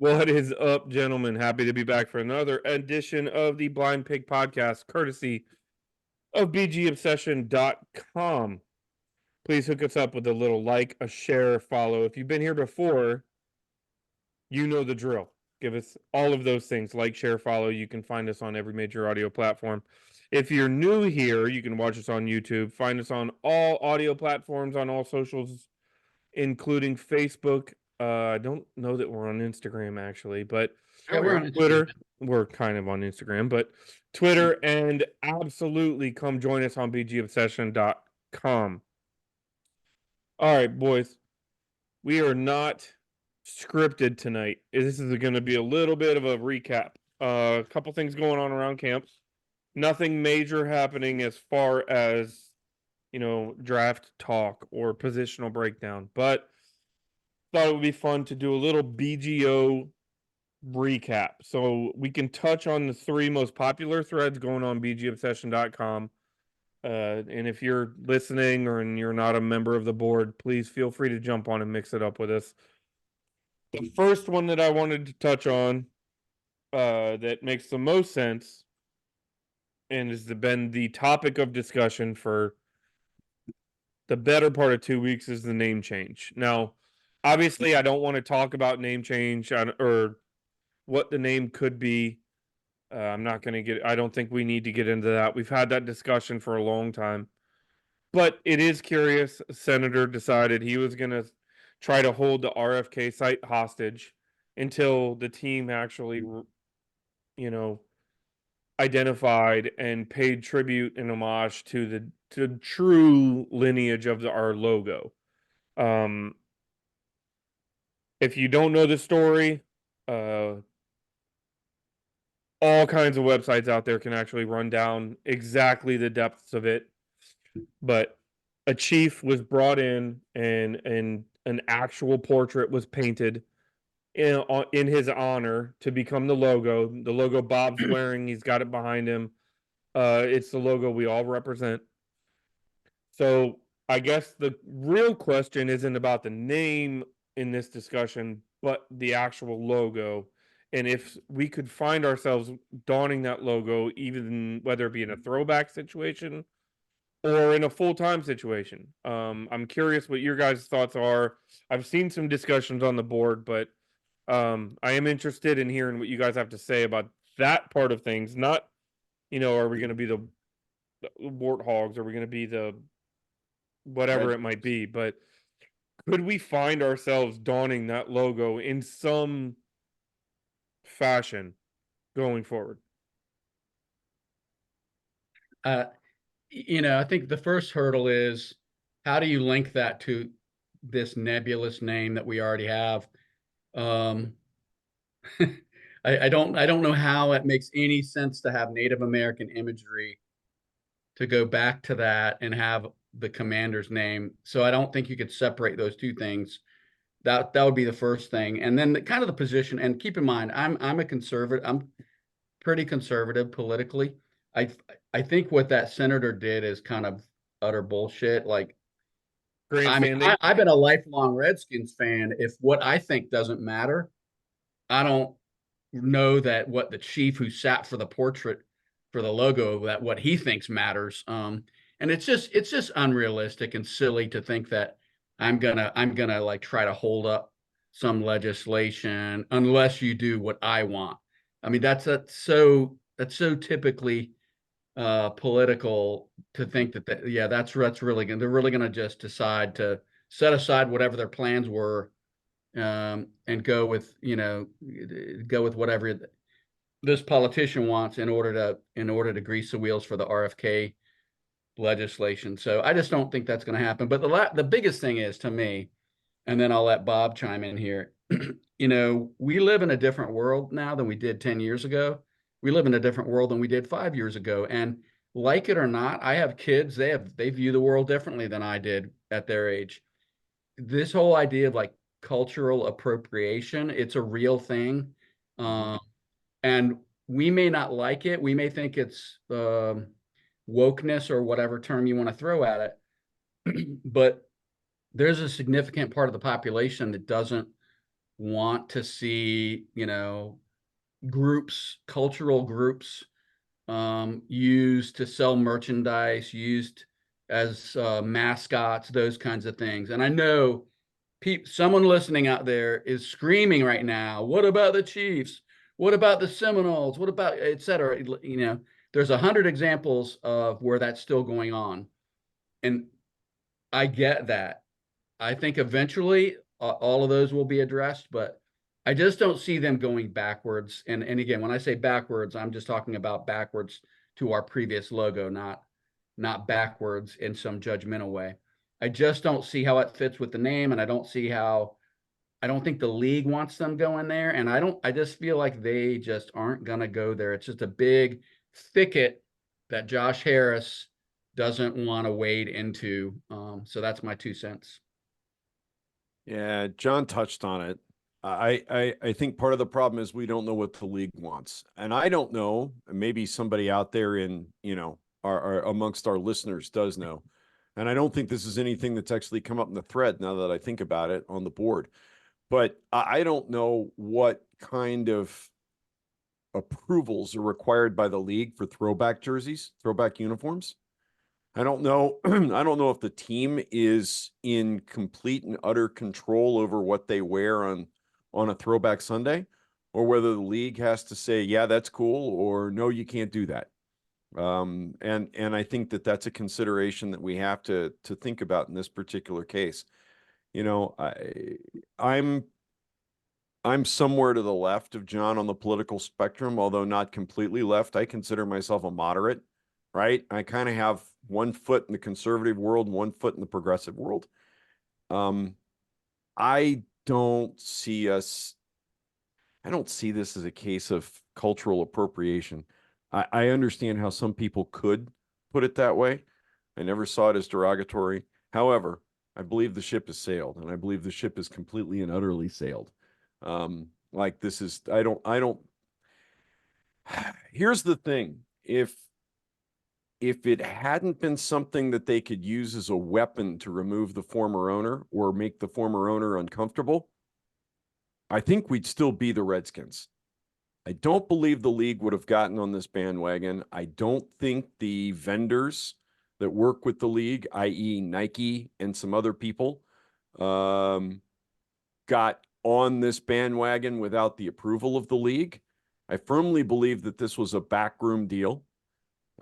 What is up, gentlemen? Happy to be back for another edition of the Blind Pig Podcast, courtesy of BGObsession.com. Please hook us up with a little like, a share, a follow. If you've been here before, you know the drill. Give us all of those things like, share, follow. You can find us on every major audio platform. If you're new here, you can watch us on YouTube. Find us on all audio platforms, on all socials, including Facebook. I don't know that we're on Instagram actually, but Yeah, we're on Instagram. Twitter. We're kind of on Instagram, but Twitter, and absolutely come join us on bgobsession.com. All right, boys. We are not scripted tonight. This is going to be a little bit of a recap. A couple things going on around camps. Nothing major happening as far as, draft talk or positional breakdown, but thought it would be fun to do a little BGO recap. So we can touch on the three most popular threads going on bgobsession.com. And if you're listening or and you're not a member of the board, please feel free to jump on and mix it up with us. The first one that I wanted to touch on that makes the most sense and has been the topic of discussion for the better part of 2 weeks is the name change. Now, obviously, I don't want to talk about name change or what the name could be. I'm not going to get, I don't think we need to get into that. We've had that discussion for a long time. But it is curious. A senator decided he was going to try to hold the RFK site hostage until the team actually, identified and paid tribute and homage to the true lineage of our logo. If you don't know the story, all kinds of websites out there can actually run down exactly the depths of it. But a chief was brought in and an actual portrait was painted in his honor to become the logo. The logo Bob's wearing, he's got it behind him. It's the logo we all represent. So I guess the real question isn't about the name in this discussion, but the actual logo. And if we could find ourselves donning that logo, even whether it be in a throwback situation or in a full-time situation. I'm curious what your guys' thoughts are. I've seen some discussions on the board, but I am interested in hearing what you guys have to say about that part of things. Not, are we going to be the warthogs? Are we going to be the whatever it might be? But could we find ourselves donning that logo in some fashion going forward? I think the first hurdle is how do you link that to this nebulous name that we already have? I don't know how it makes any sense to have Native American imagery to go back to that and have the commander's name. So I don't think you could separate those two things. That would be the first thing. And then kind of the position, and keep in mind, I'm a conservative. I'm pretty conservative politically. I think what that senator did is kind of utter bullshit. Like, I mean, I've been a lifelong Redskins fan. If what I think doesn't matter, I don't know that what the chief who sat for the portrait for the logo, that what he thinks matters. And it's just unrealistic and silly to think that I'm gonna like try to hold up some legislation unless you do what I want. I mean, that's so typically political to think that yeah, that's really gonna, they're really gonna just decide to set aside whatever their plans were, and go with whatever this politician wants in order to grease the wheels for the RFK legislation. So I just don't think that's going to happen. But the biggest thing is, to me, and then I'll let Bob chime in here. We live in a different world now than we did 10 years ago. We live in a different world than we did 5 years ago. And like it or not, I have kids. They view the world differently than I did at their age. This whole idea of like cultural appropriation, it's a real thing. And we may not like it. We may think it's wokeness or whatever term you want to throw at it. But there's a significant part of the population that doesn't want to see, groups, cultural groups, used to sell merchandise, used as mascots, those kinds of things. And I know someone listening out there is screaming right now, what about the Chiefs? What about the Seminoles? What about et cetera? There's 100 examples of where that's still going on. And I get that. I think eventually all of those will be addressed, but I just don't see them going backwards. And again, when I say backwards, I'm just talking about backwards to our previous logo, not backwards in some judgmental way. I just don't see how it fits with the name, and I don't think the league wants them going there. And I just feel like they just aren't gonna go there. It's just a big thicket that Josh Harris doesn't want to wade into. So that's my 2 cents. Yeah, John touched on it. I think part of the problem is we don't know what the league wants. And I don't know, and maybe somebody out there in, our amongst our listeners does know. And I don't think this is anything that's actually come up in the thread now that I think about it on the board. But I don't know what kind of approvals are required by the league for throwback jerseys, throwback uniforms. I don't know. I don't know if the team is in complete and utter control over what they wear on a throwback Sunday, or whether the league has to say, yeah, that's cool, or no, you can't do that. And I think that that's a consideration that we have to think about in this particular case. I'm somewhere to the left of John on the political spectrum, although not completely left. I consider myself a moderate, right? I kind of have one foot in the conservative world and one foot in the progressive world. I don't see this as a case of cultural appropriation. I understand how some people could put it that way. I never saw it as derogatory. However, I believe the ship has sailed, and I believe the ship is completely and utterly sailed. Like this is, I don't, here's the thing. If it hadn't been something that they could use as a weapon to remove the former owner or make the former owner uncomfortable, I think we'd still be the Redskins. I don't believe the league would have gotten on this bandwagon. I don't think the vendors that work with the league, i.e. Nike and some other people, got on this bandwagon without the approval of the league. I firmly believe that this was a backroom deal,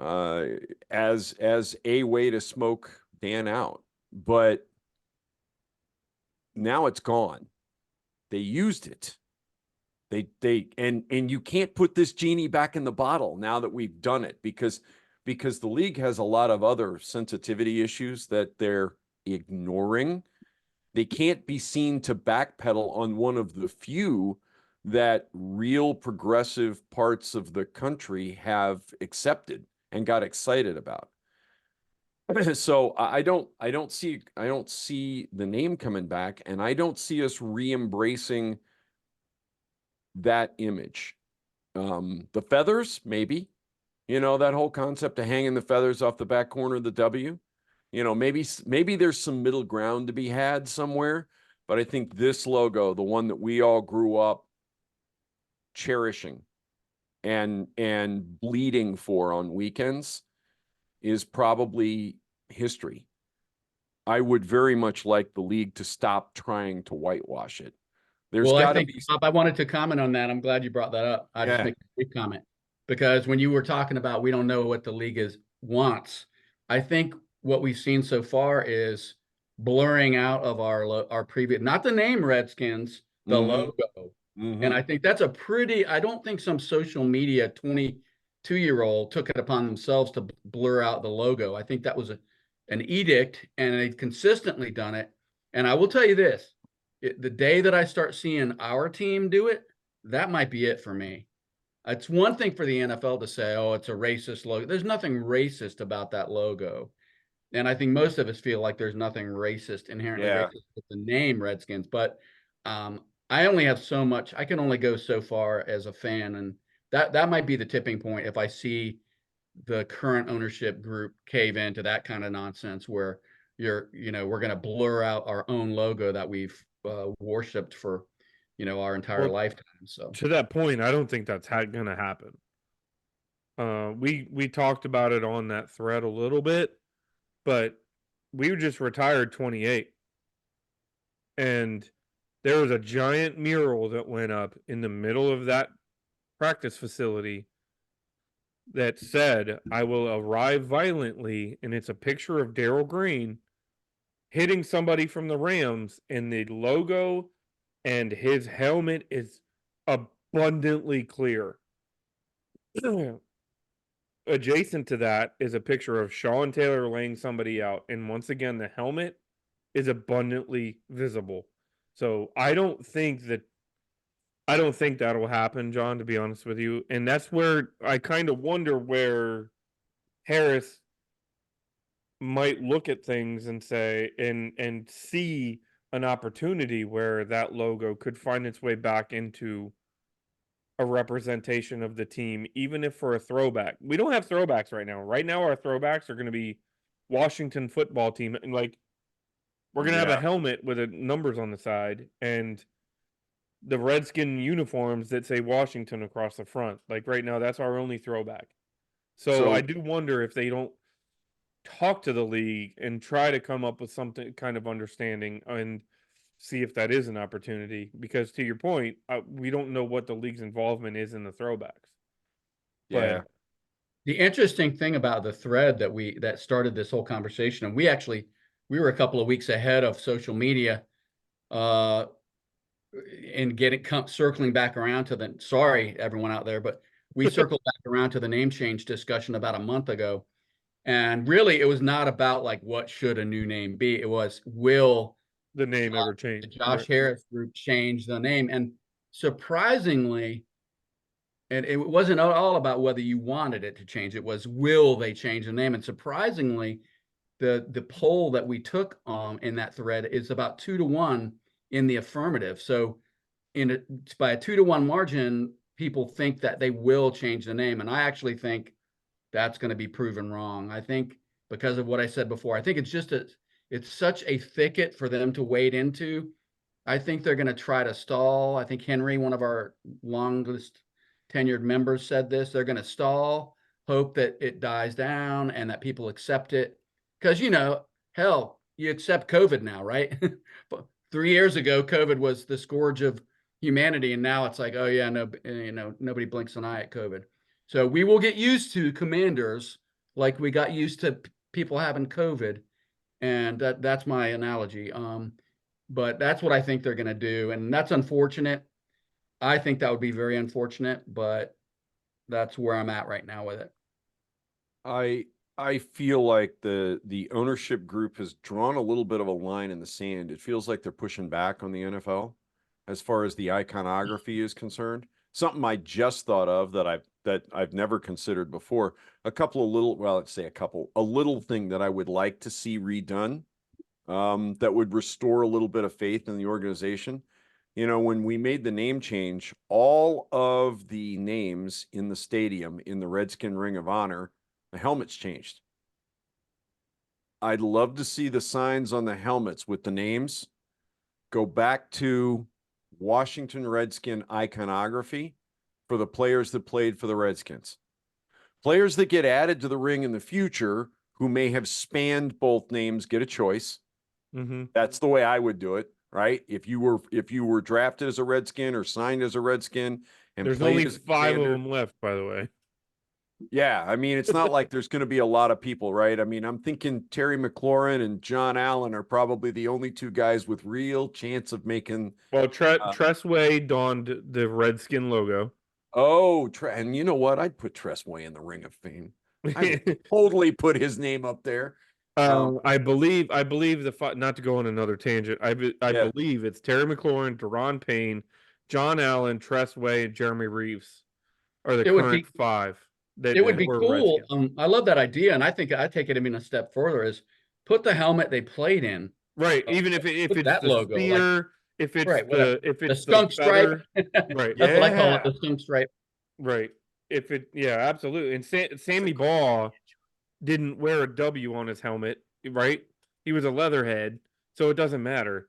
as a way to smoke Dan out. But now it's gone. They used it. And you can't put this genie back in the bottle now that we've done it, because the league has a lot of other sensitivity issues that they're ignoring. They can't be seen to backpedal on one of the few that real progressive parts of the country have accepted and got excited about. So I don't see the name coming back, and I don't see us re-embracing that image. The feathers, maybe, that whole concept of hanging the feathers off the back corner of the W. Maybe there's some middle ground to be had somewhere, but I think this logo, the one that we all grew up cherishing and bleeding for on weekends, is probably history. I would very much like the league to stop trying to whitewash it. There's Well, I got to think, be. Bob, I wanted to comment on that. I'm glad you brought that up. I just Yeah. make a brief comment, because when you were talking about we don't know what the league wants, I think what we've seen so far is blurring out of our previous, not the name Redskins, the Mhm. logo. Mhm. And I think that's I don't think some social media 22-year-old took it upon themselves to blur out the logo. I think that was an edict, and they've consistently done it. And I will tell you this, the day that I start seeing our team do it, that might be it for me. It's one thing for the NFL to say, oh, it's a racist logo. There's nothing racist about that logo. And I think most of us feel like there's nothing inherently Yeah. racist with the name Redskins. But I only have so much. I can only go so far as a fan. And that might be the tipping point if I see the current ownership group cave into that kind of nonsense where we're going to blur out our own logo that we've worshipped for our entire Well, lifetime. So to that point, I don't think that's going to happen. We talked about it on that thread a little bit, but we just retired 28, and there was a giant mural that went up in the middle of that practice facility that said, "I will arrive violently," and it's a picture of Daryl Green hitting somebody from the Rams, and the logo and his helmet is abundantly clear. Adjacent to that is a picture of Sean Taylor laying somebody out, and once again, the helmet is abundantly visible. So I don't think that'll happen, John, to be honest with you. And that's where I kind of wonder where Harris might look at things and say and see an opportunity where that logo could find its way back into a representation of the team, even if for a throwback. We don't have throwbacks right now. Right now, our throwbacks are going to be Washington football team, and like we're going to have a Yeah. helmet with the numbers on the side and the Redskin uniforms that say Washington across the front. Like right now, that's our only throwback. So I So do wonder if they don't talk to the league and try to come up with something kind of understanding and see if that is an opportunity. Because to your point, we don't know what the league's involvement is in the throwbacks. yeah. But the interesting thing about the thread that started this whole conversation, and we were a couple of weeks ahead of social media, and circling back around to sorry everyone out there, but we circled back around to the name change discussion about a month ago. And really, it was not about like what should a new name be. It was, will the name ever the changed? Josh Harris group change the name? And surprisingly, and it wasn't all about whether you wanted it to change. It was, will they change the name? And surprisingly, the poll that we took in that thread is about 2-1 in the affirmative. So by a 2-1 margin, people think that they will change the name. And I actually think that's going to be proven wrong. I think because of what I said before, I think it's such a thicket for them to wade into. I think they're going to try to stall. I think Henry, one of our longest tenured members, said this. They're going to stall, hope that it dies down and that people accept it. Because, hell, you accept COVID now, right? But 3 years ago, COVID was the scourge of humanity. And now it's like, oh, yeah, no, nobody blinks an eye at COVID. So we will get used to Commanders like we got used to people having COVID. And that's my analogy. But that's what I think they're going to do. And that's unfortunate. I think that would be very unfortunate, but that's where I'm at right now with it. I feel like the ownership group has drawn a little bit of a line in the sand. It feels like they're pushing back on the NFL as far as the iconography is concerned. Something I just thought of that I've never considered before. A little thing that I would like to see redone, that would restore a little bit of faith in the organization. When we made the name change, all of the names in the stadium in the Redskin Ring of Honor, the helmets changed. I'd love to see the signs on the helmets with the names go back to Washington Redskin iconography for the players that played for the Redskins. Players that get added to the ring in the future who may have spanned both names get a choice. Mm-hmm. That's the way I would do it, right? If you were drafted as a Redskin or signed as a Redskin and There's played only as a 5 of Commander, them left, by the way. yeah, I mean, it's not like there's going to be a lot of people, right? I mean, I'm thinking Terry McLaurin and John Allen are probably the only two guys with real chance of making. Well, Tressway donned the Redskin logo. Oh, and you know what? I'd put Tressway in the Ring of Fame. I would totally put his name up there. I believe not to go on another tangent. I Yeah. believe it's Terry McLaurin, Deron Payne, John Allen, Tressway, and Jeremy Reeves are the It would current be 5 that it would be were cool. Redskins. I love that idea, and I think I take it even a step further is put the helmet they played in. Right, even if Put it's that the logo, like spear, if it's whatever. if The it's the skunk stripe. feather, right, That's what I call it, Yeah. the skunk stripe. right. Yeah, absolutely. And Sammy Baugh didn't wear a W on his helmet, right? He was a leatherhead, so it doesn't matter.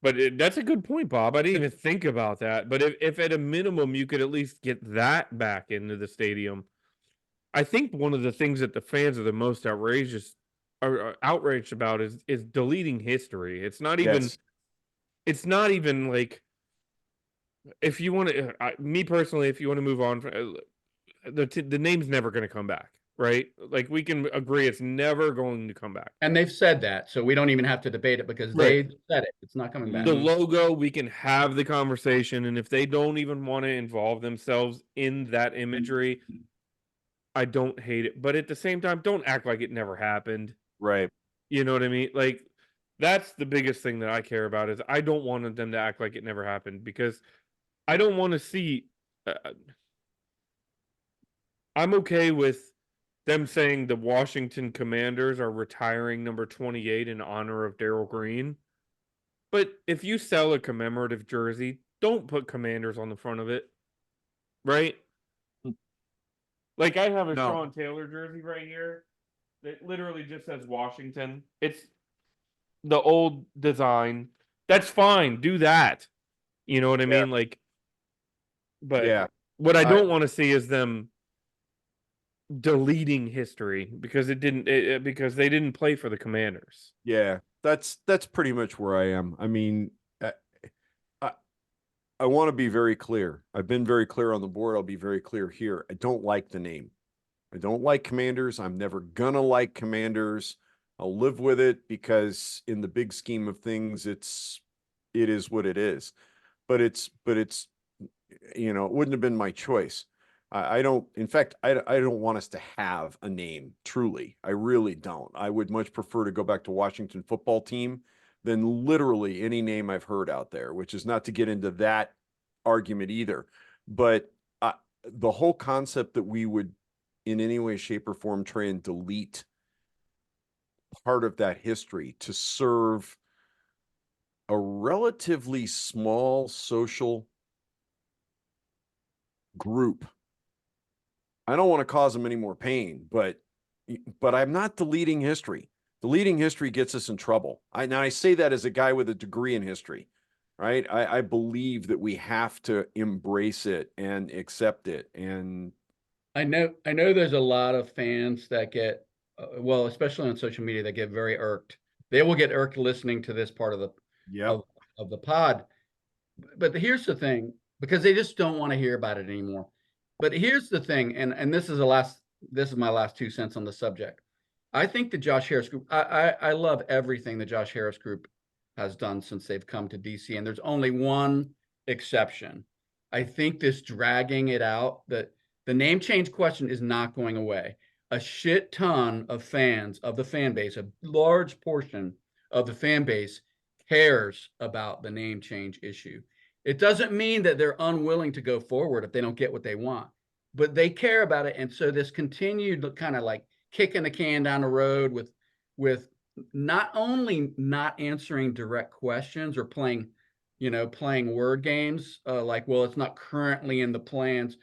But that's a good point, Bob. I didn't even think about that. But if at a minimum you could at least get that back into the stadium, I think one of the things that the fans are the most are outraged about is deleting history. Yes. It's not even like if you want to. Me personally, if you want to move on, the name's never going to come back, right? Like we can agree, it's never going to come back. And they've said that, so we don't even have to debate it because Right. they said it. It's not coming back. The logo, we can have the conversation, and if they don't even want to involve themselves in that imagery, I don't hate it. But at the same time, don't act like it never happened. Right. You know what I mean? Like that's the biggest thing that I care about is I don't want them to act like it never happened because I don't want to see. I'm okay with them saying the Washington Commanders are retiring number 28 in honor of Darryl Green. But if you sell a commemorative jersey, don't put Commanders on the front of it. Right? Like I have a No. Sean Taylor jersey right here that literally just says Washington. It's the old design. That's fine. Do that. You know what I Yeah. mean? Like, but Yeah. what I don't want to see is them deleting history because because they didn't play for the Commanders. Yeah. That's pretty much where I am. I mean, I want to be very clear. I've been very clear on the board. I'll be very clear here. I don't like the name. I don't like Commanders. I'm never gonna like Commanders. I'll live with it because in the big scheme of things, it is what it is. But it's it wouldn't have been my choice. I don't, in fact, I don't want us to have a name, truly. I really don't. I would much prefer to go back to Washington football team than literally any name I've heard out there, which is not to get into that argument either. But the whole concept that we would in any way, shape, or form try and delete part of that history to serve a relatively small social group. I don't want to cause them any more pain, but I'm not deleting history. Deleting history gets us in trouble. Now I say that as a guy with a degree in history, right? I believe that we have to embrace it and accept it. And I know there's a lot of fans that get, well, especially on social media, that get very irked. They will get irked listening to this part of the pod. But here's the thing, because they just don't want to hear about it anymore. But here's the thing, and this is my last 2 cents on the subject. I think the Josh Harris group, I love everything the Josh Harris group has done since they've come to DC, and there's only one exception. I think this dragging it out, that the name change question is not going away. A shit ton of fans of the fan base, a large portion of the fan base cares about the name change issue. It doesn't mean that they're unwilling to go forward if they don't get what they want, but they care about it. And so this continued kind of like kicking the can down the road with not only not answering direct questions or playing word games, like, well, it's not currently in the plans.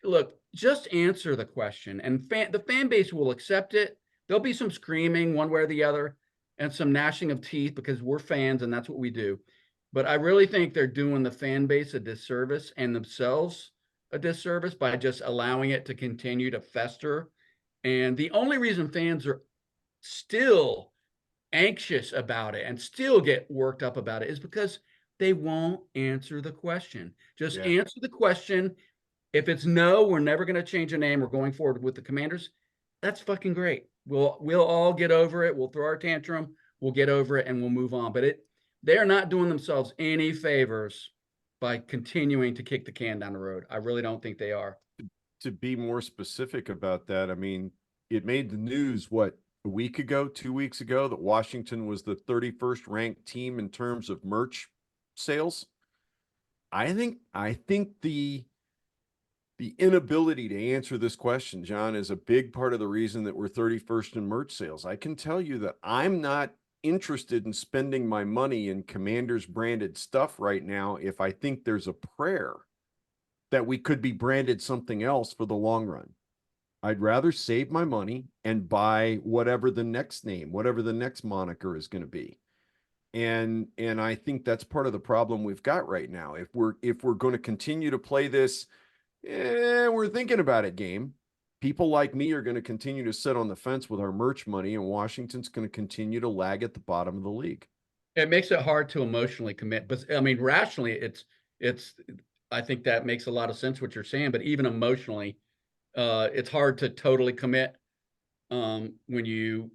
Look, just answer the question, and the fan base will accept it. There'll be some screaming one way or the other and some gnashing of teeth because we're fans and that's what we do. But I really think they're doing the fan base a disservice and themselves a disservice by just allowing it to continue to fester. And the only reason fans are still anxious about it and still get worked up about it is because they won't answer the question. Just answer the question. If it's no, we're never going to change a name. We're going forward with the Commanders. That's fucking great. We'll all get over it. We'll throw our tantrum. We'll get over it and we'll move on. But they're not doing themselves any favors by continuing to kick the can down the road. I really don't think they are. To be more specific about that, I mean, it made the news, what, a week ago, 2 weeks ago, that Washington was the 31st ranked team in terms of merch sales. I think the inability to answer this question, John, is a big part of the reason that we're 31st in merch sales. I can tell you that I'm not interested in spending my money in Commanders branded stuff right now if I think there's a prayer that we could be branded something else for the long run. I'd rather save my money and buy whatever the next name, whatever the next moniker is going to be. And I think that's part of the problem we've got right now. If we're going to continue to play this, we're thinking about it game, people like me are going to continue to sit on the fence with our merch money, and Washington's going to continue to lag at the bottom of the league. It makes it hard to emotionally commit, but I mean, rationally, it's. I think that makes a lot of sense what you're saying, but even emotionally, it's hard to totally commit when you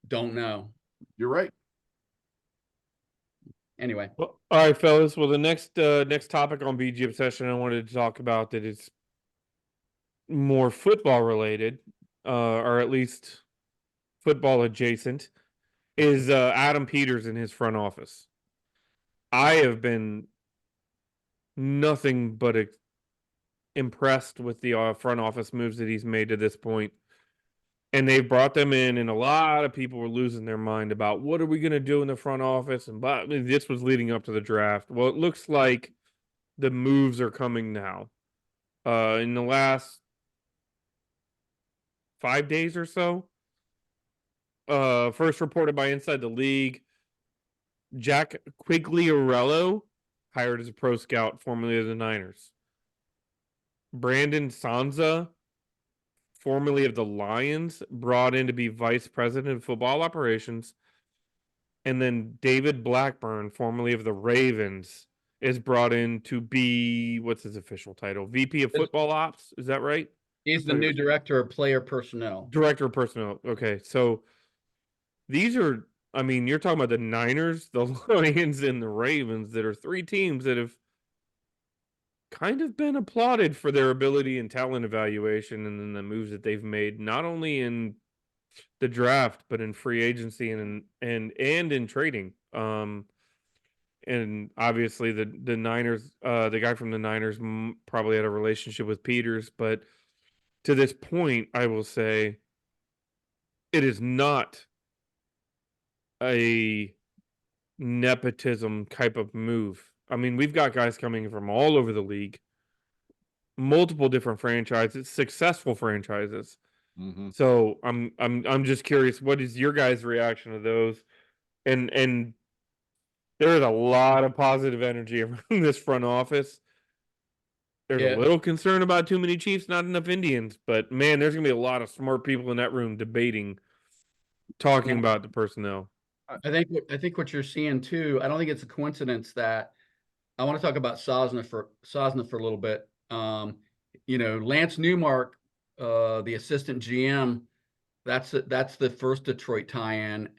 don't know. You're right. Anyway, Well, all right, fellas. Well, the next topic on BG Obsession I wanted to talk about that is more football related, or at least football adjacent, is Adam Peters in his front office. I have been nothing but impressed with the front office moves that he's made to this point. And they've brought them in, and a lot of people were losing their mind about what are we going to do in the front office. And but this was leading up to the draft. Well, it looks like the moves are coming now. In the last 5 days or so, first reported by Inside the League, Jack Quigliarello hired as a pro scout, formerly of the Niners. Brandon Sanza, formerly of the Lions, brought in to be vice president of football operations. And then David Blackburn, formerly of the Ravens, is brought in to be, what's his official title? VP of football ops. Is that right? he's the new director of player personnel. Director of personnel. Okay. So these are, I mean, you're talking about the Niners, the Lions, and the Ravens that are three teams that have kind of been applauded for their ability in talent evaluation and then the moves that they've made, not only in the draft, but in free agency and in trading. And obviously the Niners, the guy from the Niners probably had a relationship with Peters, but to this point, I will say it is not a nepotism type of move. I mean, we've got guys coming from all over the league, multiple different franchises, successful franchises. Mm-hmm. So I'm just curious, what is your guys' reaction to those? And there is a lot of positive energy around this front office. There's a little concern about too many Chiefs, not enough Indians, but man, there's gonna be a lot of smart people in that room debating, talking about the personnel. I think what you're seeing too. I don't think it's a coincidence that I want to talk about Sosna for a little bit. Lance Newmark, the assistant GM, that's the first Detroit tie-in,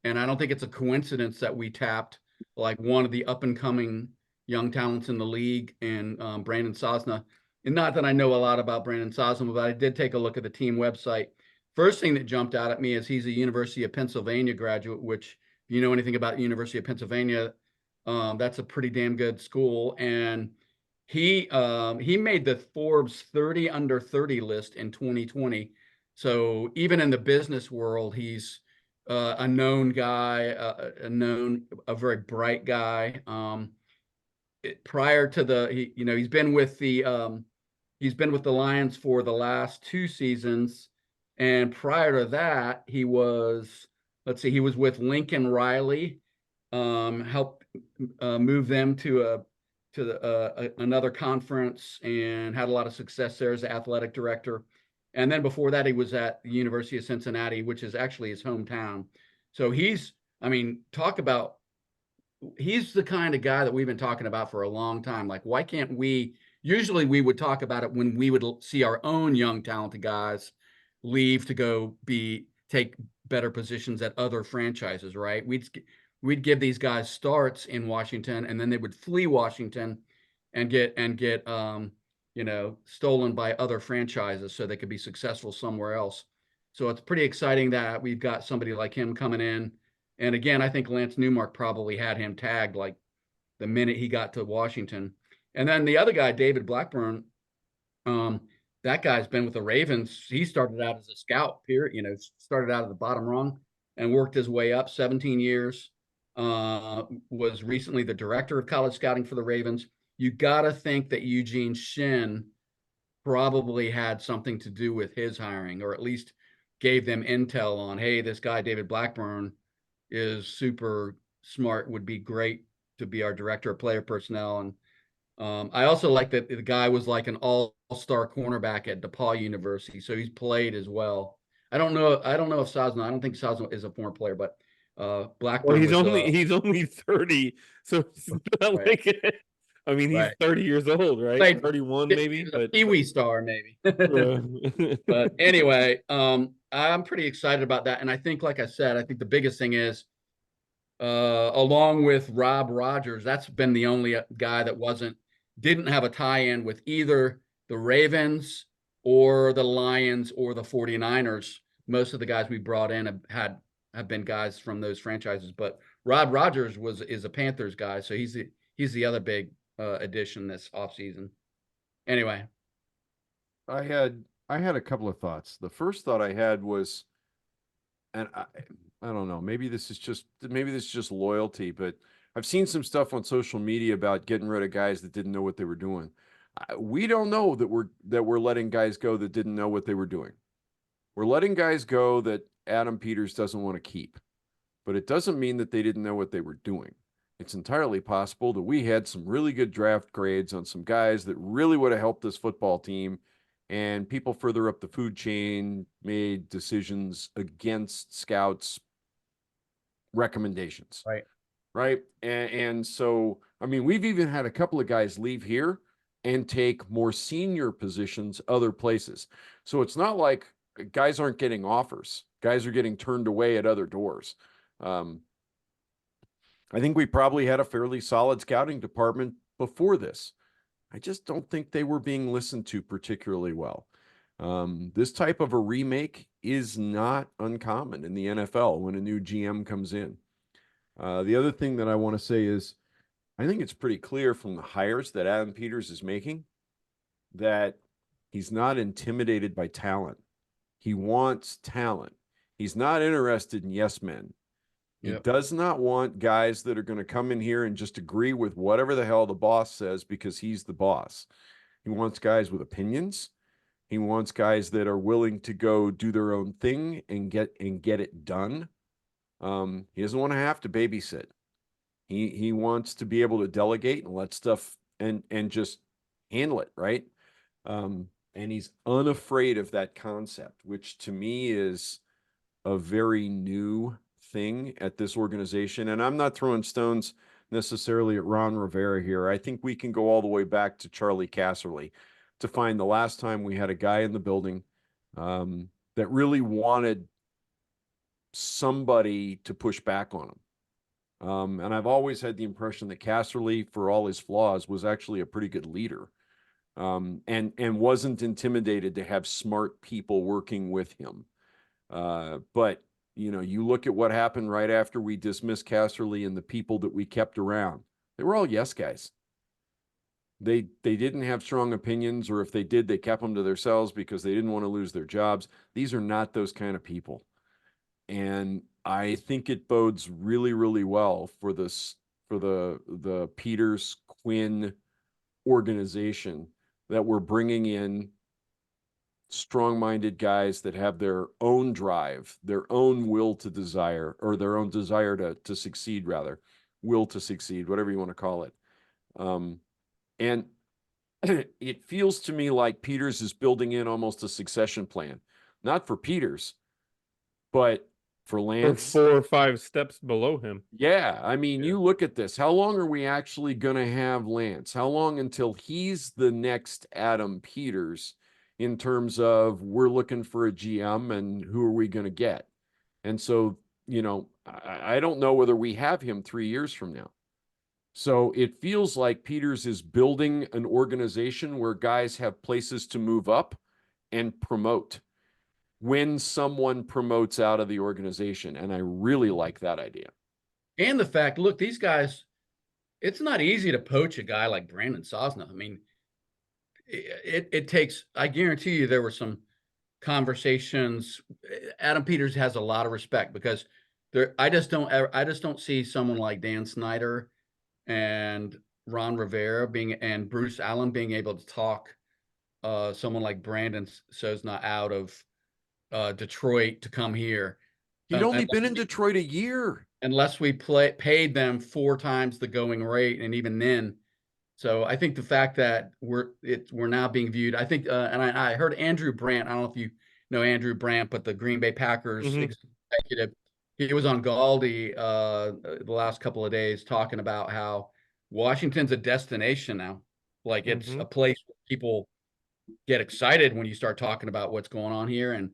and I don't think it's a coincidence that we tapped like one of the up and coming young talents in the league and Brandon Sosna. And not that I know a lot about Brandon Sosna, but I did take a look at the team website. First thing that jumped out at me is he's a University of Pennsylvania graduate, which if you know anything about University of Pennsylvania, that's a pretty damn good school. And he made the Forbes 30 under 30 list in 2020. So even in the business world, he's a known guy, a very bright guy. Prior to he's been with the Lions for the last 2 seasons, and prior to that, he was with Lincoln Riley, helped move them to another conference and had a lot of success there as the athletic director. And then before that, he was at the University of Cincinnati, which is actually his hometown. So he's the kind of guy that we've been talking about for a long time. Like, why can't we? Usually we would talk about it when we would see our own young talented guys leave to go take better positions at other franchises, right? We'd give these guys starts in Washington, and then they would flee Washington and get stolen by other franchises so they could be successful somewhere else. So it's pretty exciting that we've got somebody like him coming in. And again, I think Lance Newmark probably had him tagged like the minute he got to Washington. And then the other guy, David Blackburn, that guy's been with the Ravens. He started out as a scout, started out at the bottom rung and worked his way up 17 years. Was recently the director of college scouting for the Ravens. You got to think that Eugene Shin probably had something to do with his hiring, or at least gave them intel on, hey, this guy, David Blackburn, is super, Smart would be great to be our director of player personnel. And I also like that the guy was like an all-star cornerback at DePaul University, so he's played as well. I don't know if Sosno. I don't think Sosno is a former player, but Blackburn Well, was he's only 30, so it's not Right. like I mean, he's Right. 30 years old, right? Played- 31 maybe, He's a but Pee-wee star maybe. uh, But anyway, I'm pretty excited about that. And I think, like I said, I think the biggest thing is, along with Rob Rogers, that's been the only guy that didn't have a tie-in with either the Ravens or the Lions or the 49ers. Most of the guys we brought in have been guys from those franchises, but Rob Rogers is a Panthers guy, so he's the other big addition this offseason. Anyway, I had a couple of thoughts. The first thought I had was, and I don't know, maybe this is just loyalty, but I've seen some stuff on social media about getting rid of guys that didn't know what they were doing. We don't know that we're letting guys go that didn't know what they were doing. We're letting guys go that Adam Peters doesn't want to keep, but it doesn't mean that they didn't know what they were doing. It's entirely possible that we had some really good draft grades on some guys that really would have helped this football team, and people further up the food chain made decisions against scouts' recommendations. Right. Right. And so, I mean, we've even had a couple of guys leave here and take more senior positions other places. So it's not like guys aren't getting offers. Guys are getting turned away at other doors. I think we probably had a fairly solid scouting department before this. I just don't think they were being listened to particularly well. This type of a remake is not uncommon in the NFL when a new GM comes in. The other thing that I want to say is, I think it's pretty clear from the hires that Adam Peters is making that he's not intimidated by talent. He wants talent. He's not interested in yes men. He does not want guys that are going to come in here and just agree with whatever the hell the boss says because he's the boss. He wants guys with opinions. He wants guys that are willing to go do their own thing and get it done. He doesn't want to have to babysit. He wants to be able to delegate and let stuff and just handle it, right? And he's unafraid of that concept, which to me is a very new thing at this organization. And I'm not throwing stones necessarily at Ron Rivera here. I think we can go all the way back to Charlie Casserly to find the last time we had a guy in the building that really wanted somebody to push back on him. And I've always had the impression that Casserly, for all his flaws, was actually a pretty good leader, and wasn't intimidated to have smart people working with him. But you know, you look at what happened right after we dismissed Casserly and the people that we kept around. They were all yes guys. They didn't have strong opinions, or if they did, they kept them to themselves because they didn't want to lose their jobs. These are not those kind of people. And I think it bodes really, really well for the Peters Quinn organization that we're bringing in strong-minded guys that have their own drive, their own will to desire, or their own desire to succeed, rather, will to succeed, whatever you want to call it. And it feels to me like Peters is building in almost a succession plan, not for Peters, but for Lance. Or 4 or 5 steps below him. Yeah, I mean, you look at this. How long are we actually going to have Lance? How long until he's the next Adam Peters in terms of we're looking for a GM and who are we going to get? And so, you know, I don't know whether we have him 3 years from now. So it feels like Peters is building an organization where guys have places to move up and promote when someone promotes out of the organization. And I really like that idea. And the fact, look, these guys, it's not easy to poach a guy like Brandon Sosna. I mean, it takes, I guarantee you there were some conversations. Adam Peters has a lot of respect because I just don't see someone like Dan Snyder and Ron Rivera and Bruce Allen being able to talk someone like Brandon Sosna out of Detroit to come here. He'd only been in Detroit a year. unless we paid them 4 times the going rate, and even then. So I think the fact that we're now being viewed, I think, and I heard Andrew Brandt. I don't know if you know Andrew Brandt, but the Green Bay Packers Mhm. executive, he was on Galdi the last couple of days talking about how Washington's a destination now. Like it's a Mhm. place where people get excited when you start talking about what's going on here. And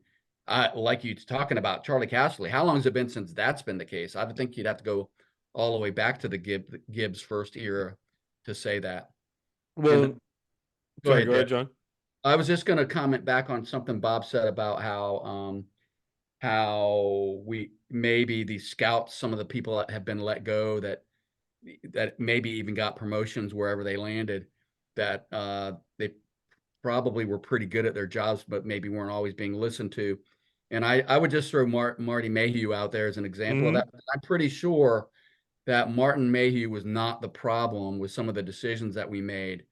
like you talking about Charlie Casserly, how long has it been since that's been the case? I would think you'd have to go all the way back to the Gibbs first era to say that. Well, And go sorry, ahead, go ahead, Jeff. John. I was just going to comment back on something Bob said about how we maybe the scouts, some of the people that have been let go that maybe even got promotions wherever they landed, that they probably were pretty good at their jobs, but maybe weren't always being listened to. And I would just throw Marty Mayhew out there as an example of Mhm. that. I'm pretty sure that Martin Mayhew was not the problem with some of the decisions that we made.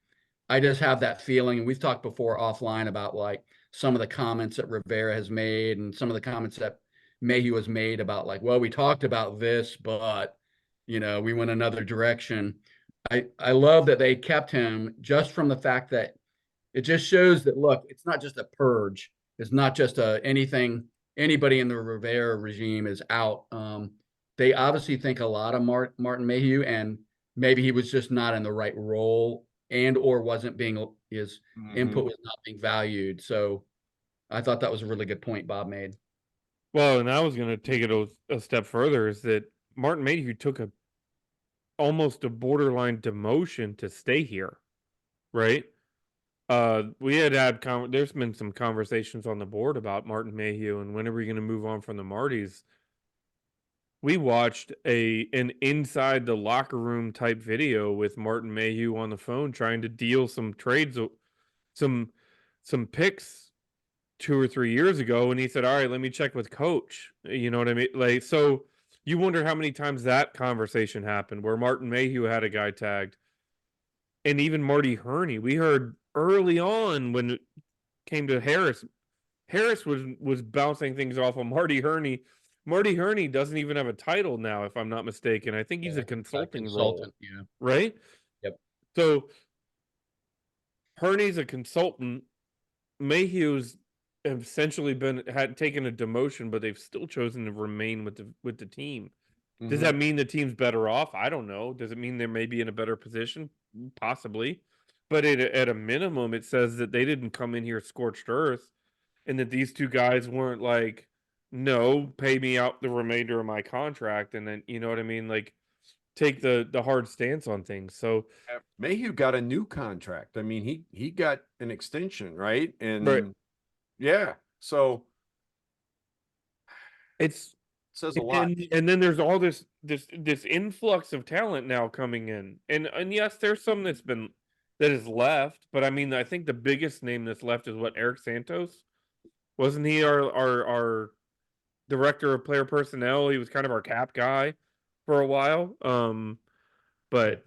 I just have that feeling, and we've talked before offline about like some of the comments that Rivera has made and some of the comments that Mayhew has made about like, well, we talked about this, but we went another direction. I love that they kept him just from the fact that it just shows that look, it's not just a purge. It's not just anybody in the Rivera regime is out. They obviously think a lot of Martin Mayhew, and maybe he was just not in the right role and or wasn't being his input was not being valued. So I thought that was a really good point Bob made. Well, and I was going to take it a step further is that Martin Mayhew took almost a borderline demotion to stay here, right? We had there's been some conversations on the board about Martin Mayhew and when are we going to move on from the Martys. We watched an inside the locker room type video with Martin Mayhew on the phone trying to deal some trades, some some picks 2 or 3 years ago, and he said, "All right, let me check with coach." You know what I mean? Like, so you wonder how many times that conversation happened where Martin Mayhew had a guy tagged, and even Marty Herney. We heard early on when it came to Harris. Harris was bouncing things off of Marty Herney. Marty Herney doesn't even have a title now, if I'm not mistaken. I think he's a consulting role, Consultant, yeah. right? Yep. So Herney's a consultant. Mayhew's essentially had taken a demotion, but they've still chosen to remain with the team. Does that mean the team's better off? I don't know. Does it mean they may be in a better position? Possibly. But at a minimum, it says that they didn't come in here scorched earth and that these two guys weren't like, no, pay me out the remainder of my contract. And then, you know what I mean? Like, take the hard stance on things. So, Mayhew got a new contract. I mean, he got an extension, right? right. And yeah, so It's, says a lot. and then there's all this influx of talent now coming in. And yes, there's some that has left, but I mean, I think the biggest name that's left is what, Eric Santos? Wasn't he our director of player personnel? He was kind of our cap guy for a while. But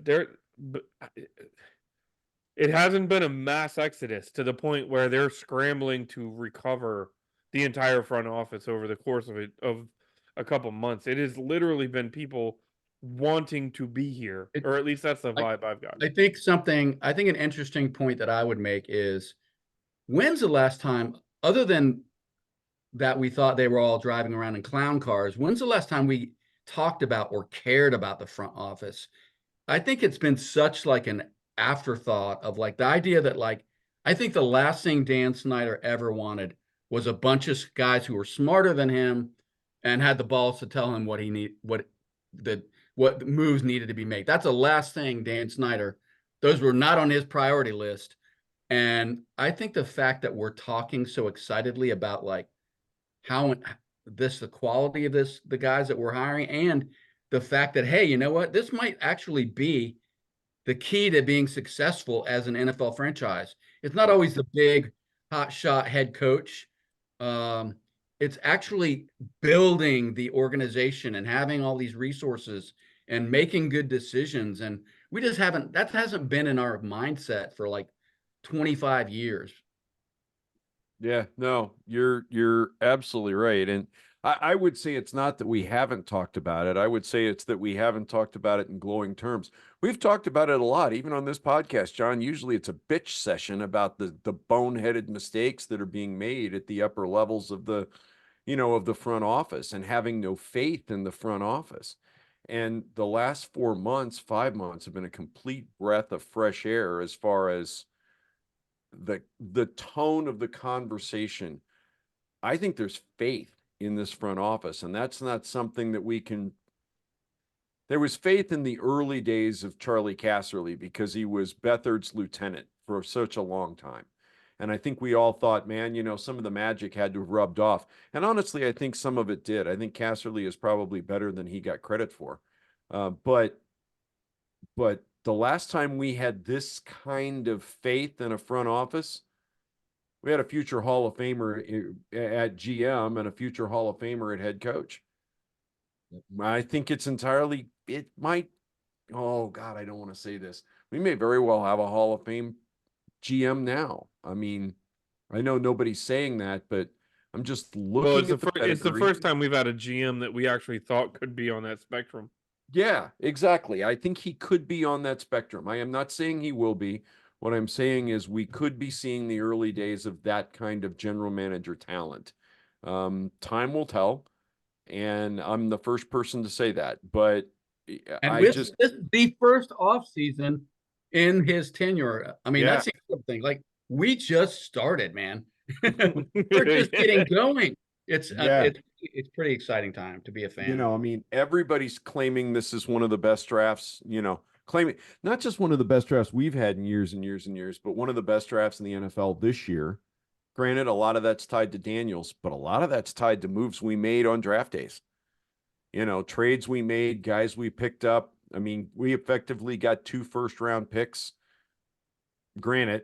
it hasn't been a mass exodus to the point where they're scrambling to recover the entire front office over the course of a couple months. It has literally been people wanting to be here, It, or at least that's the I, vibe I've gotten. I think an interesting point that I would make is when's the last time, other than that we thought they were all driving around in clown cars, when's the last time we talked about or cared about the front office? I think it's been such like an afterthought of like the idea that like I think the last thing Dan Snyder ever wanted was a bunch of guys who were smarter than him and had the balls to tell him what moves needed to be made. That's the last thing Dan Snyder. Those were not on his priority list. And I think the fact that we're talking so excitedly about like how the quality of the guys that we're hiring, and the fact that, hey, you know what, this might actually be the key to being successful as an NFL franchise. It's not always the big hot shot head coach. It's actually building the organization and having all these resources and making good decisions. And that hasn't been in our mindset for like 25 years. Yeah, no, you're absolutely right. And I would say it's not that we haven't talked about it. I would say it's that we haven't talked about it in glowing terms. We've talked about it a lot, even on this podcast, John. Usually it's a bitch session about the boneheaded mistakes that are being made at the upper levels of the, of the front office, and having no faith in the front office. And the last 4 months, 5 months have been a complete breath of fresh air as far as the tone of the conversation. I think there's faith in this front office, and that's not something that we can. There was faith in the early days of Charlie Casserly because he was Beathard's lieutenant for such a long time. And I think we all thought, man, some of the magic had to have rubbed off. And honestly, I think some of it did. I think Casserly is probably better than he got credit for. But the last time we had this kind of faith in a front office, we had a future Hall of Famer at GM and a future Hall of Famer at head coach. I think it might, oh God, I don't want to say this. We may very well have a Hall of Fame GM now. I mean, I know nobody's saying that, but I'm just looking at it's the first time we've had a GM that we actually thought could be on that spectrum. Yeah, exactly. I think he could be on that spectrum. I am not saying he will be. What I'm saying is we could be seeing the early days of that kind of general manager talent. Time will tell, and I'm the first person to say that. But And this is the first off season in his tenure. I mean, that's the other thing. Like, we just started, man. We're just getting going. It's pretty exciting time to be a fan. I mean, everybody's claiming this is one of the best drafts, claiming not just one of the best drafts we've had in years and years and years, but one of the best drafts in the NFL this year. Granted, a lot of that's tied to Daniels, but a lot of that's tied to moves we made on draft days. Trades we made, guys we picked up. I mean, we effectively got 2 first-round picks. Granted,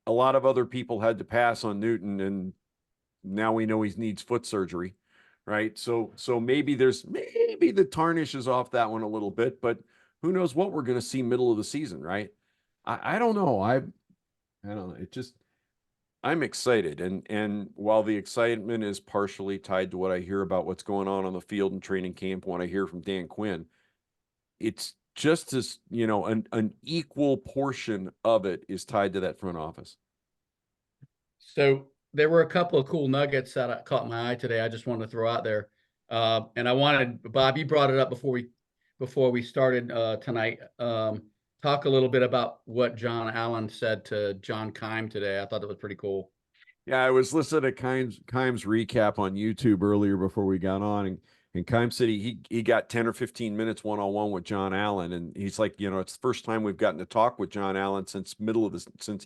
a lot of other people had to pass on Newton, and now we know he needs foot surgery, right? So maybe the tarnish is off that one a little bit, but who knows what we're going to see middle of the season, right? I don't know. I don't know. I'm excited. And while the excitement is partially tied to what I hear about what's going on the field and training camp, when I hear from Dan Quinn, it's just as, an equal portion of it is tied to that front office. So there were a couple of cool nuggets that caught my eye today. I just wanted to throw out there. And I wanted, Bob, you brought it up before we started tonight. Talk a little bit about what John Allen said to John Keim today. I thought that was pretty cool. Yeah, I was listening to Keim's recap on YouTube earlier before we got on, and Keim said he got 10 or 15 minutes one-on-one with John Allen, and he's like, it's the first time we've gotten to talk with John Allen since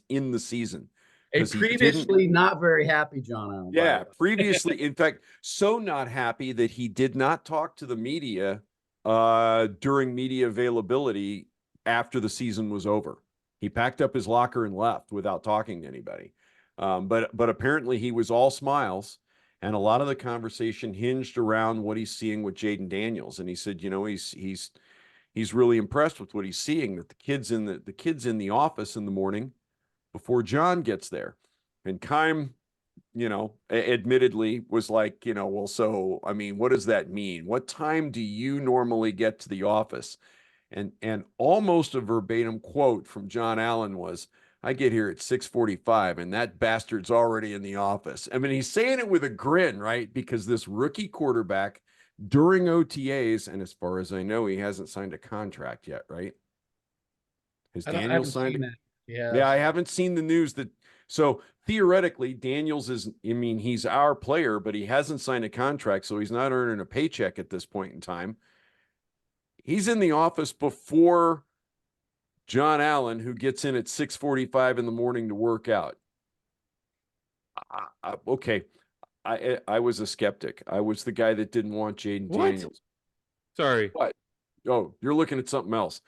in the season. A previously not very happy John Allen. Yeah, previously, in fact, so not happy that he did not talk to the media during media availability after the season was over. He packed up his locker and left without talking to anybody. But apparently he was all smiles, and a lot of the conversation hinged around what he's seeing with Jaden Daniels. And he said, he's really impressed with what he's seeing, that the kids in the office in the morning before John gets there. And Keim, admittedly was like, well, so, I mean, what does that mean? What time do you normally get to the office? And almost a verbatim quote from John Allen was, I get here at 6:45 and that bastard's already in the office. I mean, he's saying it with a grin, right? Because this rookie quarterback during OTAs, and as far as I know, he hasn't signed a contract yet, right? Has Daniels signed it? Yeah, I haven't seen the news that. So theoretically, Daniels he's our player, but he hasn't signed a contract, so he's not earning a paycheck at this point in time. He's in the office before John Allen, who gets in at 6:45 in the morning to work out. Okay, I was a skeptic. I was the guy that didn't want Jaden Daniels. Sorry. What? Oh, you're looking at something else.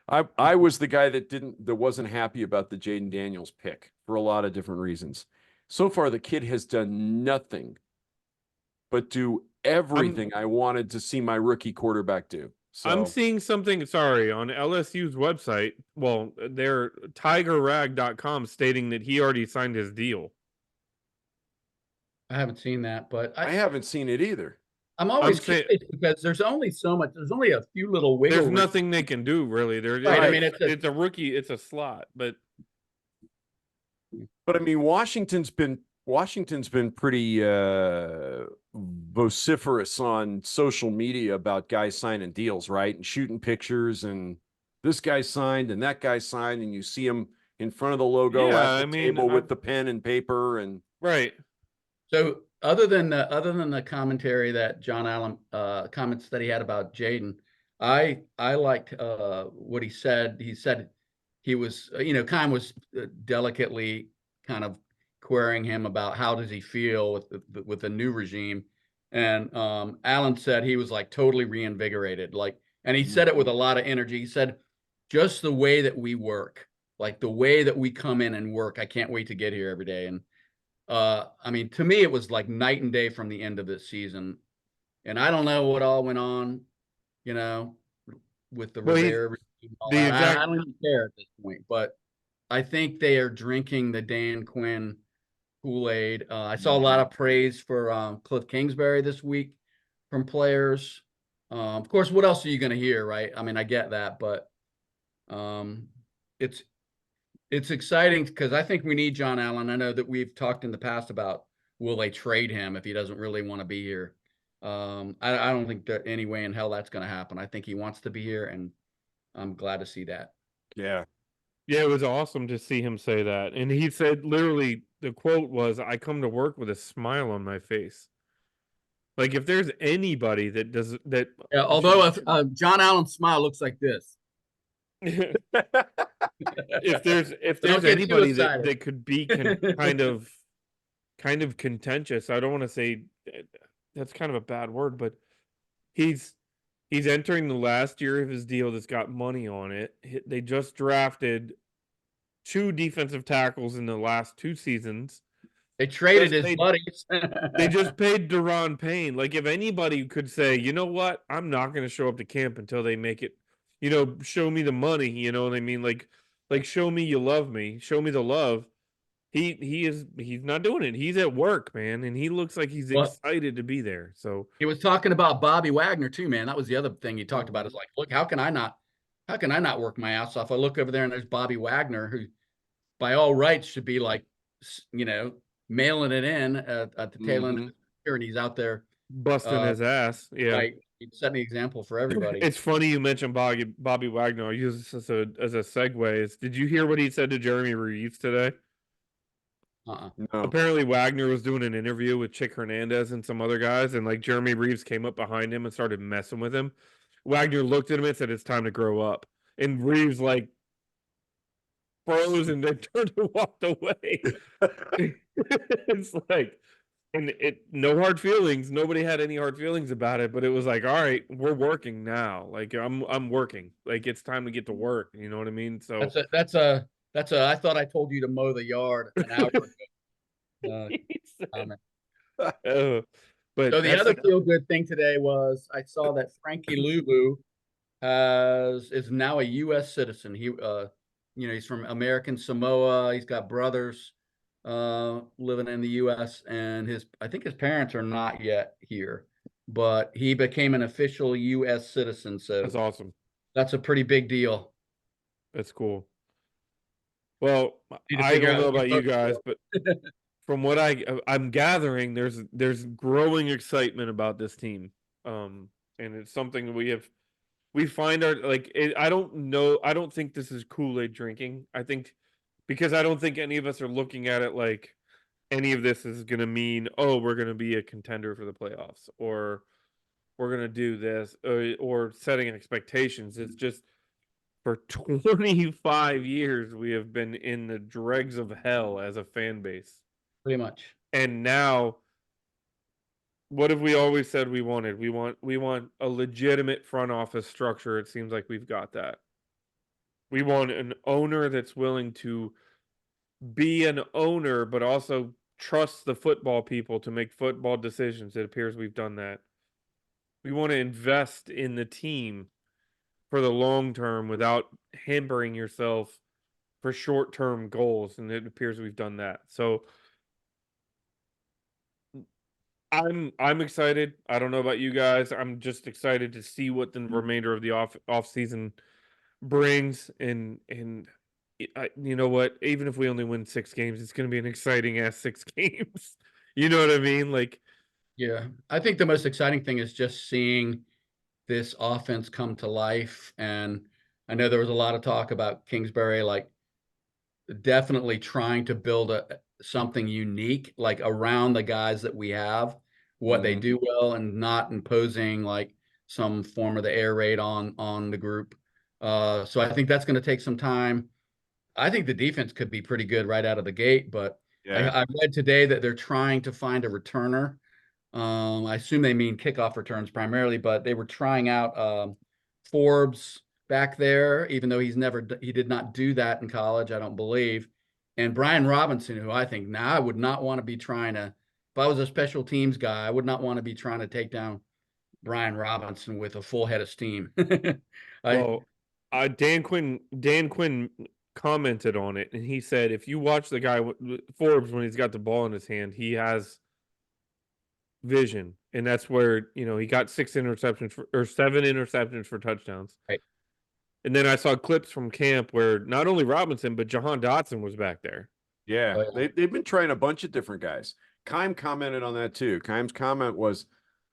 I was the guy that wasn't happy about the Jaden Daniels pick for a lot of different reasons. So far, the kid has done nothing but do everything I wanted to see my rookie quarterback do. So, I'm seeing something, on LSU's website. Well, they're tigerrag.com stating that he already signed his deal. I haven't seen that, but I haven't seen it either. I'm always saying- curious because there's only so much. There's only a few little wiggle There's room. nothing they can do really. Right, I mean, It's a rookie. It's a slot, but I mean, Washington's been pretty vociferous on social media about guys signing deals, right? And shooting pictures, and this guy signed and that guy signed, and you see him in front of the logo Yeah, at the I mean, table with the pen and paper, and right. So other than the commentary that John Allen comments that he had about Jaden, I liked what he said. He said he was Kime was delicately kind of querying him about how does he feel with the new regime, and Allen said he was like totally reinvigorated, like, and he said it with a lot of energy. He said just the way that we work, like the way that we come in and work. I can't wait to get here every day. And I mean, to me, it was like night and day from the end of this season. And I don't know what all went on, you know, with the Well, Rivera regime and all the that. exact- I don't even care at this point, but I think they are drinking the Dan Quinn Kool-Aid. I saw a lot of praise for Cliff Kingsbury this week from players. Of course, what else are you going to hear, right? I mean, I get that, but um, it's it's exciting because I think we need John Allen. I know that we've talked in the past about will they trade him if he doesn't really want to be here. I don't think that any way in hell that's going to happen. I think he wants to be here, and I'm glad to see that. yeah, Yeah, it was awesome to see him say that. And he said literally the quote was, "I come to work with a smile on my face." Like if there's anybody that does that Yeah, although if John Allen's smile looks like this, if there's don't get too anybody excited. that could be kind of contentious, I don't want to say that's kind of a bad word, but he's entering the last year of his deal that's got money on it. They just drafted 2 defensive tackles in the last 2 seasons. They traded Just his buddies. They just paid Deron Payne. Like if anybody could say, you know what, I'm not going to show up to camp until they make it, show me the money. You know what I mean? Like show me you love me, show me the love. He's not doing it. He's at work, man, and he looks like he's Well, excited to be there. So he was talking about Bobby Wagner too, man. That was the other thing he talked about. Is like, look, how can I not work my ass off? I look over there and there's Bobby Wagner, who by all rights should be like, mailing it in at the tail end of his career, and he's out there busting his ass. Yeah. like setting the example for everybody. It's funny you mentioned Bobby Wagner. I use this as a segue. Did you hear what he said to Jeremy Reeves today? no. Apparently Wagner was doing an interview with Chick Hernandez and some other guys, and like Jeremy Reeves came up behind him and started messing with him. Wagner looked at him and said, "It's time to grow up." And Reeves like froze and then turned and walked away. It's like, and no hard feelings. Nobody had any hard feelings about it, but it was like, all right, we're working now. Like I'm working. Like it's time to get to work. You know what I mean? So That's a I thought I told you to mow the yard an hour ago. Comment. But So the other feel good thing today was I saw that Frankie Lulu is now a U.S. citizen. He's from American Samoa. He's got brothers living in the U.S. and I think his parents are not yet here, but he became an official U.S. citizen. So that's awesome. That's a pretty big deal. That's cool. Well, Need to I figure don't out know who about you votes guys, for. but from what I'm gathering, there's growing excitement about this team, and it's something we find our like. I don't know. I don't think this is Kool-Aid drinking. I think because I don't think any of us are looking at it like any of this is going to mean, oh, we're going to be a contender for the playoffs, or we're going to do this, or setting expectations. It's just for 25 years we have been in the dregs of hell as a fan base. Pretty much. And now what have we always said we wanted? We want a legitimate front office structure. It seems like we've got that. We want an owner that's willing to be an owner but also trust the football people to make football decisions. It appears we've done that. We want to invest in the team for the long term without hampering yourself for short-term goals, and it appears we've done that. So I'm excited. I don't know about you guys. I'm just excited to see what the remainder of the off season brings. And you know what? Even if we only win 6 games, it's going to be an exciting ass 6 games. You know what I mean? Like, Yeah, I think the most exciting thing is just seeing this offense come to life. And I know there was a lot of talk about Kingsbury, like definitely trying to build something unique, like around the guys that we have, what they Mhm. do well, and not imposing like some form of the air raid on the group. So I think that's going to take some time. I think the defense could be pretty good right out of the gate, but Yeah. I read today that they're trying to find a returner. I assume they mean kickoff returns primarily, but they were trying out Forbes back there, even though he did not do that in college, I don't believe. And Brian Robinson, who I think now I would not want to be trying to, if I was a special teams guy, I would not want to be trying to take down Brian Robinson with a full head of steam. well, Dan Quinn commented on it, and he said if you watch the guy Forbes when he's got the ball in his hand, he has vision, and that's where he got 7 interceptions for touchdowns. Right. And then I saw clips from camp where not only Robinson but Jahan Dotson was back there. Yeah, Oh, yeah. they've been trying a bunch of different guys. Keim commented on that too. Keim's comment was,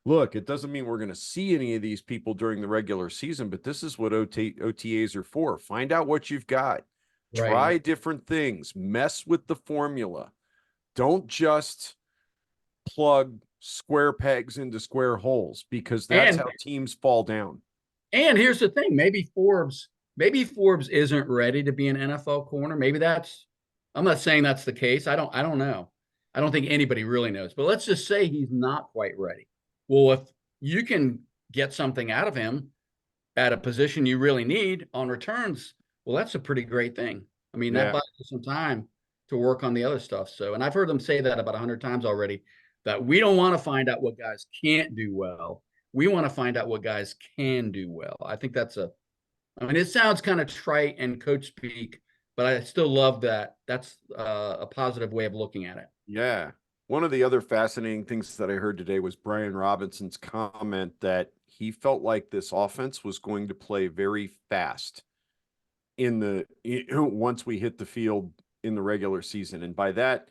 look, it doesn't mean we're going to see any of these people during the regular season, but this is what OTAs are for. Find out what you've got. Right. Try different things. Mess with the formula. Don't just plug square pegs into square holes, because that's how teams fall down. And here's the thing, maybe Forbes isn't ready to be an NFL corner. I'm not saying that's the case. I don't know. I don't think anybody really knows, but let's just say he's not quite ready. Well, if you can get something out of him at a position you really need on returns, well, that's a pretty great thing. I mean, that buys you some time to work on the other stuff. So, and I've heard them say that about 100 times already, that we don't want to find out what guys can't do well. We want to find out what guys can do well. I think I mean, it sounds kind of trite and coach speak, but I still love that. That's a positive way of looking at it. Yeah. One of the other fascinating things that I heard today was Brian Robinson's comment that he felt like this offense was going to play very fast once we hit the field in the regular season. And by that,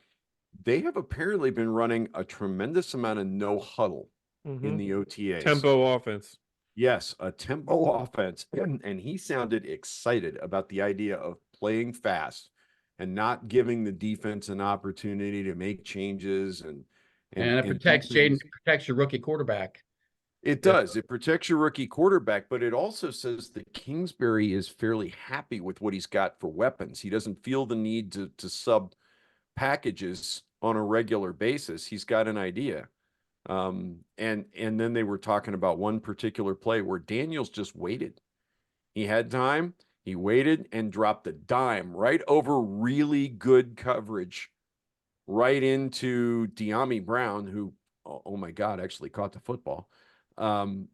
they have apparently been running a tremendous amount of no huddle in the OTAs. Tempo offense. Yes, a tempo offense. And he sounded excited about the idea of playing fast and not giving the defense an opportunity to make changes and it protects your rookie quarterback. It does. It protects your rookie quarterback, but it also says that Kingsbury is fairly happy with what he's got for weapons. He doesn't feel the need to sub packages on a regular basis. He's got an idea. And then they were talking about one particular play where Daniels just waited. He had time. He waited and dropped a dime right over really good coverage right into De'Ami Brown, who, oh my God, actually caught the football. And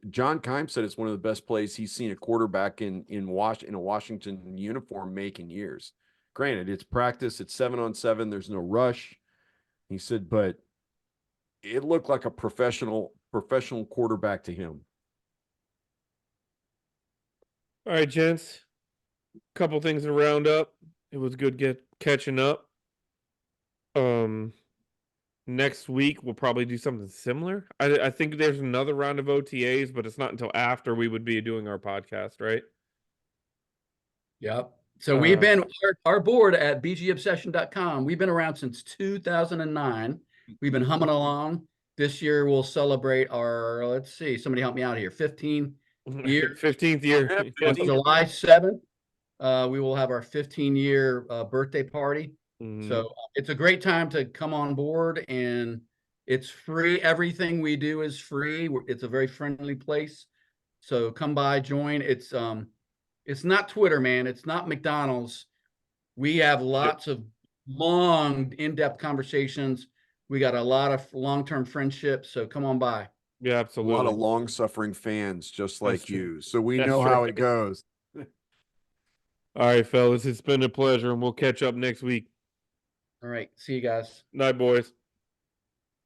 John Keim said it's one of the best plays he's seen a quarterback in a Washington uniform make in years. Granted, it's practice, it's 7-on-7, there's no rush. He said, but it looked like a professional quarterback to him. All right, gents. Couple things to round up. It was good catching up. Next week we'll probably do something similar. I think there's another round of OTAs, but it's not until after we would be doing our podcast, right? Yep. So we've been our board at bgobsession.com. We've been around since 2009. We've been humming along. This year we'll celebrate our, let's see, somebody help me out here, 15th year. 15th year. On July 7th, we will have our 15-year birthday party. So it's a great time to come on board, and it's free. Everything we do is free. It's a very friendly place. So come by, join. It's not Twitter, man. It's not McDonald's. We have lots of long, in-depth conversations. We got a lot of long-term friendships. So come on by. Yeah, absolutely. A lot of long-suffering fans just like you. So we That's know how it goes. All right, fellas. It's been a pleasure, and we'll catch up next week. All right. See you guys. Night, boys.